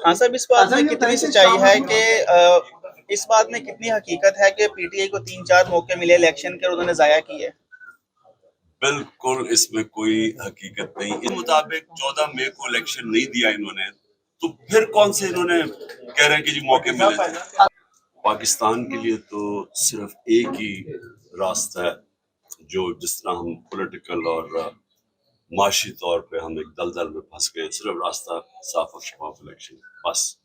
हाँ साहब, इस बात में कितनी सच्चाई है कि इस बात में कितनी हकीकत है कि पीटीआई को 3-4 मौके मिले इलेक्शन के और उन्होंने जाया किए? बिल्कुल इसमें कोई हकीकत नहीं। इस मुताबिक 14 मई को इलेक्शन नहीं दिया इन्होंने, तो फिर कौन से इन्होंने कह रहे हैं कि जी मौके मिले थे। पाकिस्तान के लिए तो सिर्फ एक ही रास्ता है, जो जिस तरह हम पॉलिटिकल और माशी तौर पे हम एक दलदल में फंस गए, सिर्फ रास्ता साफ और शफाफ इलेक्शन, बस।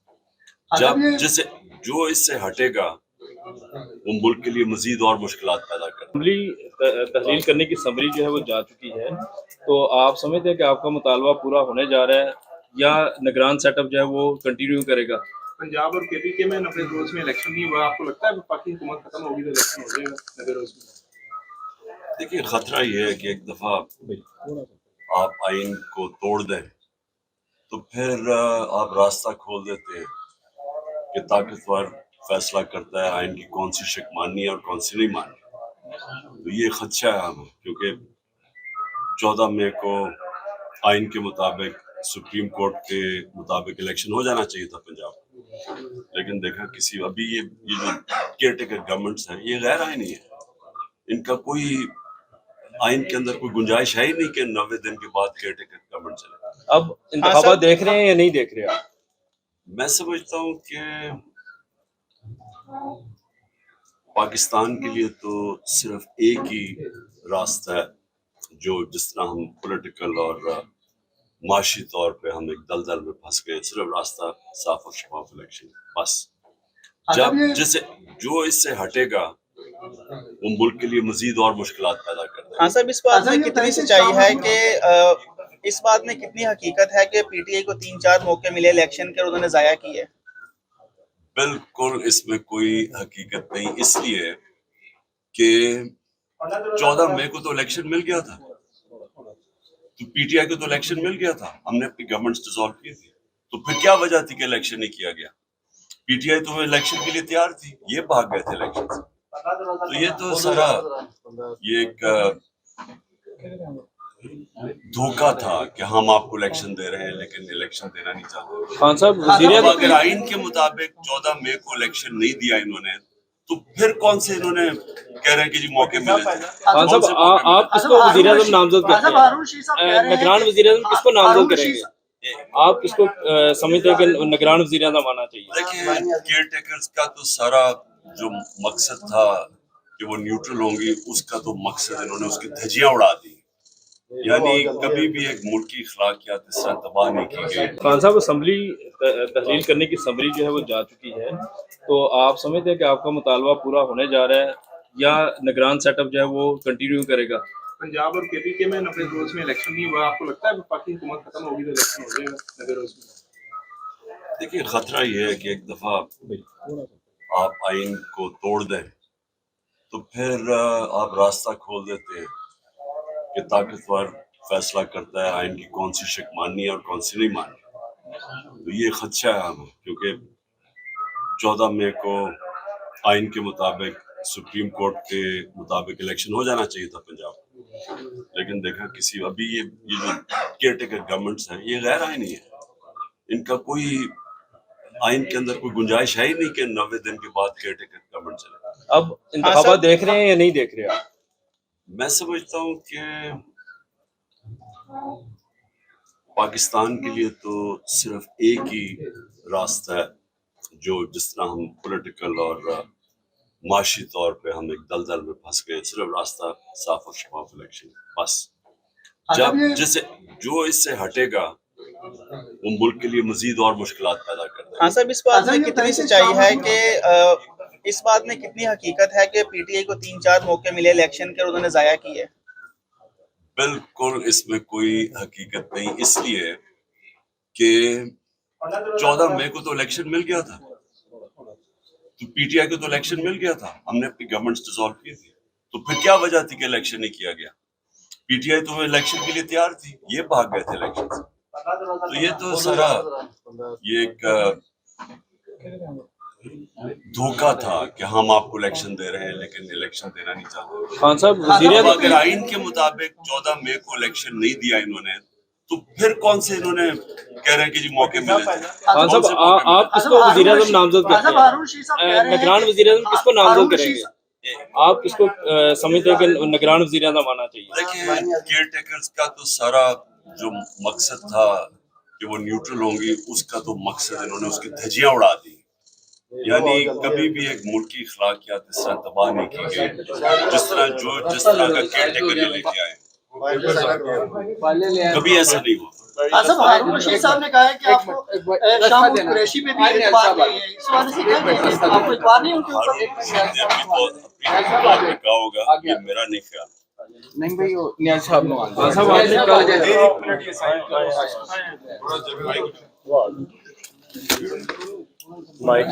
जब जिसे जो इससे हटेगा वो मुल्क के लिए मजीद और मुश्किलात पैदा कर। असेंबली तहलील करने की समरी जो है वो जा चुकी है, तो आप समझते हैं कि आपका मुतालबा पूरा होने जा रहा है या निगरान सेटअप जो है वो कंटिन्यू करेगा? पंजाब और केपी के में 90 रोज में इलेक्शन नहीं हुआ, आपको लगता है पाकिस्तान हुकूमत खत्म होगी तो इलेक्शन हो जाएगा 90 रोज में? देखिए, खतरा ये है कि एक दफा आप आइन को तोड़ दें तो फिर आप रास्ता खोल देते हैं कि ताकतवर फैसला करता है आइन की कौन सी शिक माननी है और कौन सी नहीं माननी। तो ये खदशा है हमें, क्योंकि 14 मई को आइन के मुताबिक सुप्रीम कोर्ट के मुताबिक इलेक्शन हो जाना चाहिए था पंजाब, लेकिन देखा किसी अभी ये जो केयर टेकर गवर्नमेंट्स हैं ये गैर आइनी है। इनका कोई आइन के अंदर कोई गुंजाइश है ही नहीं कि 90 दिन के बाद केयर टेकर गवर्नमेंट चले। अब इंतखाबात देख रहे हैं या नहीं देख रहे आप? मैं समझता हूँ कि पाकिस्तान के लिए तो सिर्फ एक ही रास्ता है, जो जिस तरह हम पॉलिटिकल और माशी तौर पे हम एक दलदल में फंस गए, सिर्फ रास्ता साफ और शफाफ इलेक्शन, बस। जब जिसे जो इससे हटेगा वो मुल्क के लिए मजीद और मुश्किलात पैदा कर देगा। हाँ साहब, इस बात में कितनी सच्चाई है कि इस बात में कितनी हकीकत है कि पीटीआई को 3-4 मौके मिले इलेक्शन के और उन्होंने जाया किए? बिल्कुल इसमें कोई हकीकत नहीं, इसलिए कि 14 मई को तो इलेक्शन मिल गया था, तो पीटीआई को तो इलेक्शन मिल गया था, हमने अपनी गवर्नमेंट डिसॉल्व की थी, तो फिर क्या वजह थी कि इलेक्शन नहीं किया गया? पीटीआई तो इलेक्शन के लिए तैयार थी, ये भाग गए थे इलेक्शन से। तो ये तो सारा ये एक धोखा था कि हम आपको इलेक्शन दे रहे हैं लेकिन इलेक्शन देना नहीं चाहते। खान साहब, अगर आइन के मुताबिक 14 मई को इलेक्शन नहीं दिया इन्होंने, तो फिर कौन से इन्होंने कह रहे हैं कि जी मौके मिले थे। खान साहब, आप किसको वज़ीर-ए-आज़म नामजद करते हैं? निगरान वज़ीर-ए-आज़म किसको नामजद करेंगे? आप किसको समझते हैं कि निगरान वज़ीर-ए-आज़म आना चाहिए? देखिए, केयर टेकर्स का तो सारा जो मकसद था कि वो न्यूट्रल होंगी, उसका तो मकसद इन्होंने उसकी धज्जियां उड़ा दी, यानी कभी भी एक मुल्क की अखलाकियात इस तरह तबाह नहीं की गई। खान साहब, असेंबली तहलील करने की समरी जो है वो जा चुकी है, तो आप समझते हैं कि आपका मुतालबा पूरा होने जा रहा है या निगरान सेटअप जो है वो कंटिन्यू करेगा? पंजाब और केपी के में 90 रोज में इलेक्शन नहीं हुआ, आपको लगता है पाकिस्तान हुकूमत खत्म होगी तो इलेक्शन हो जाएगा 90 रोज में? देखिए, खतरा ये है कि एक दफा आप आइन को तोड़ दें तो फिर आप रास्ता खोल देते हैं कि ताकतवर फैसला करता है आइन की कौन सी शिक माननी है और कौन सी नहीं माननी। तो ये खदशा है हमें, क्योंकि 14 मई को आइन के मुताबिक सुप्रीम कोर्ट के मुताबिक इलेक्शन हो जाना चाहिए था पंजाब, लेकिन देखा किसी अभी ये जो केयर टेकर गवर्नमेंट्स हैं ये गैर आइनी है। इनका कोई आइन के अंदर कोई गुंजाइश है ही नहीं कि 90 दिन के बाद केयर टेकर गवर्नमेंट चले। अब इंतखाबात देख रहे हैं या नहीं देख रहे आप? मैं समझता हूँ कि पाकिस्तान के लिए तो सिर्फ एक ही रास्ता है, जो जिस तरह हम पॉलिटिकल और माशी तौर पे हम एक दलदल में फंस गए, सिर्फ रास्ता साफ और शफाफ इलेक्शन, बस। जब जिसे जो इससे हटेगा वो मुल्क के लिए मजीद और मुश्किलात पैदा कर देगा। हाँ साहब, इस बात में कितनी सच्चाई है कि इस बात में कितनी हकीकत है कि पीटीआई को 3-4 मौके मिले इलेक्शन के और उन्होंने जाया किए? बिल्कुल इसमें कोई हकीकत नहीं, इसलिए कि 14 मई को तो इलेक्शन मिल गया था, तो पीटीआई को तो इलेक्शन मिल गया था, हमने अपनी गवर्नमेंट डिसॉल्व की थी, तो फिर क्या वजह थी कि इलेक्शन नहीं किया गया? पीटीआई तो इलेक्शन के लिए तैयार थी, ये भाग गए थे इलेक्शन से। तो ये तो सारा ये एक धोखा था कि हम आपको इलेक्शन दे रहे हैं लेकिन इलेक्शन देना नहीं चाहते। खान साहब, अगर आइन के मुताबिक 14 मई को इलेक्शन नहीं दिया इन्होंने, तो फिर कौन से इन्होंने कह रहे हैं कि जी मौके मिले थे? खान कौन से साहब मौके आप किसको वजीर आजम नामजद करते हैं? निगरान वजीर आजम किसको नामजद करेंगे? आप किसको समझते हैं कि निगरान वजीर आजम आना चाहिए? देखिए, केयर टेकर्स का तो सारा जो मकसद था कि वो न्यूट्रल होंगी, उसका तो मकसद इन्होंने उसकी धज्जियां उड़ा दी। यानी कभी भी एक मुल्क की अखलाकियात इस तरह तबाह नहीं की गई जिस तरह का केयर टेकर ये लेके आए। कभी ऐसा नहीं हुआ। आजम हारून रशीद साहब ने कहा है कि आपको शाम कुरैशी पे भी इतबार नहीं है, इस वाले से क्या कहेंगे? आपको इतबार नहीं है उनके ऊपर? हारून रशीद ने अपनी बात में कहा होगा, ये मेरा नहीं ख्याल। नहीं भाई वो नियाज साहब ने खान साहब आपने माइक